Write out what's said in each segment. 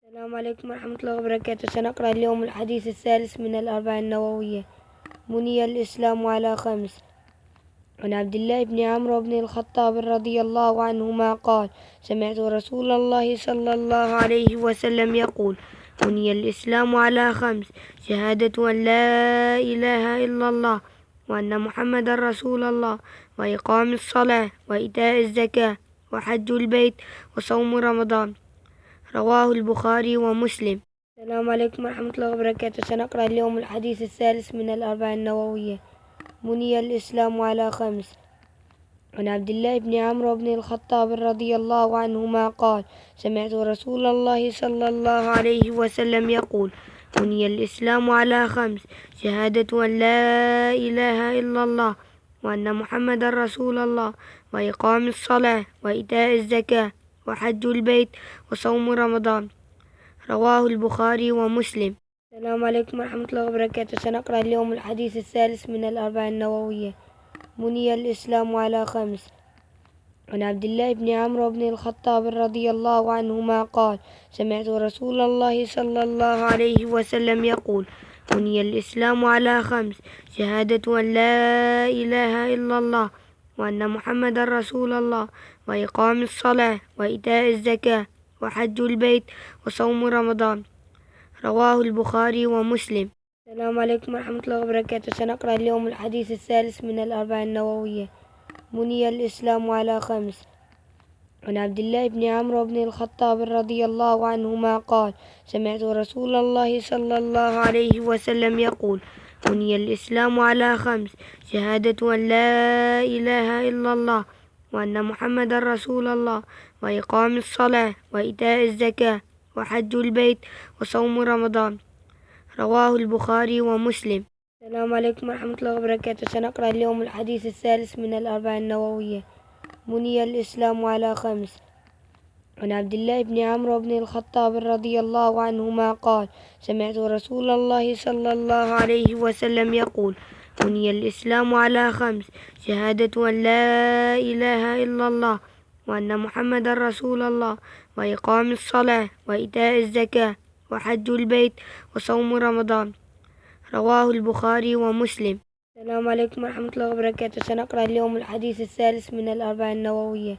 السلام عليكم ورحمة الله وبركاته. سنقرأ اليوم الحديث الثالث من الأربعين النووية. بني الإسلام على خمس. عن عبد الله بن عمرو بن الخطاب رضي الله عنهما قال: سمعت رسول الله صلى الله عليه وسلم يقول: بني الإسلام على خمس: شهادة أن لا إله إلا الله وأن محمد رسول الله، وإقام الصلاة، وإيتاء الزكاة، وحج البيت، وصوم رمضان. رواه البخاري ومسلم. السلام عليكم ورحمة الله وبركاته. سنقرأ اليوم الحديث الثالث من الأربعين النووية. بني الإسلام على خمس. عن عبد الله بن عمرو بن الخطاب رضي الله عنهما قال: سمعت رسول الله صلى الله عليه وسلم يقول: بني الإسلام على خمس: شهادة أن لا إله إلا الله وأن محمد رسول الله، وإقام الصلاة، وإيتاء الزكاة، وحج البيت، وصوم رمضان. رواه البخاري ومسلم. السلام عليكم ورحمة الله وبركاته. سنقرأ اليوم الحديث الثالث من الأربعين النووية. بني الإسلام على خمس. عن عبد الله بن عمرو بن الخطاب رضي الله عنهما قال: سمعت رسول الله صلى الله عليه وسلم يقول: بني الإسلام على خمس: شهادة أن لا إله إلا الله وأن محمد رسول الله، وإقام الصلاة، وإيتاء الزكاة، وحج البيت، وصوم رمضان. رواه البخاري ومسلم. السلام عليكم ورحمة الله وبركاته. سنقرأ اليوم الحديث الثالث من الأربعين النووية. بني الإسلام على خمس. عن عبد الله بن عمرو بن الخطاب رضي الله عنهما قال: سمعت رسول الله صلى الله عليه وسلم يقول: بني الإسلام على خمس: شهادة أن لا إله إلا الله وأن محمد رسول الله، وإقام الصلاة، وإيتاء الزكاة، وحج البيت، وصوم رمضان. رواه البخاري ومسلم. السلام عليكم ورحمة الله وبركاته. سنقرأ اليوم الحديث الثالث من الأربعين النووية. بني الإسلام على خمس. عن عبد الله بن عمرو بن الخطاب رضي الله عنهما قال: سمعت رسول الله صلى الله عليه وسلم يقول: بني الإسلام على خمس: شهادة أن لا إله إلا الله وأن محمد رسول الله، وإقام الصلاة، وإيتاء الزكاة، وحج البيت، وصوم رمضان. رواه البخاري ومسلم. السلام عليكم ورحمة الله وبركاته. سنقرأ اليوم الحديث الثالث من الأربعين النووية.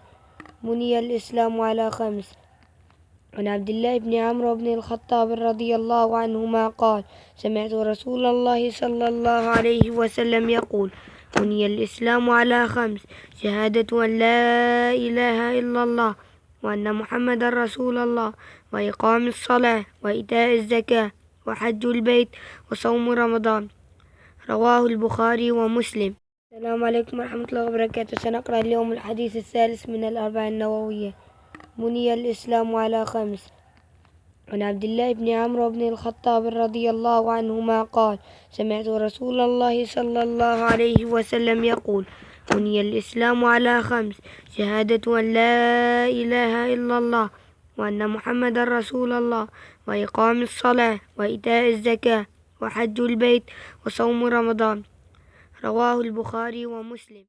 بني الإسلام على خمس. عن عبد الله بن عمرو بن الخطاب رضي الله عنهما قال: سمعت رسول الله صلى الله عليه وسلم يقول: بني الإسلام على خمس: شهادة أن لا إله إلا الله وأن محمد رسول الله، وإقام الصلاة، وإيتاء الزكاة، وحج البيت، وصوم رمضان. رواه البخاري ومسلم. السلام عليكم ورحمة الله وبركاته. سنقرأ اليوم الحديث الثالث من الأربعين النووية. بني الإسلام على خمس. عن عبد الله بن عمرو بن الخطاب رضي الله عنهما قال: سمعت رسول الله صلى الله عليه وسلم يقول: بني الإسلام على خمس: شهادة أن لا إله إلا الله وأن محمد رسول الله، وإقام الصلاة، وإيتاء الزكاة، وحج البيت، وصوم رمضان. رواه البخاري ومسلم.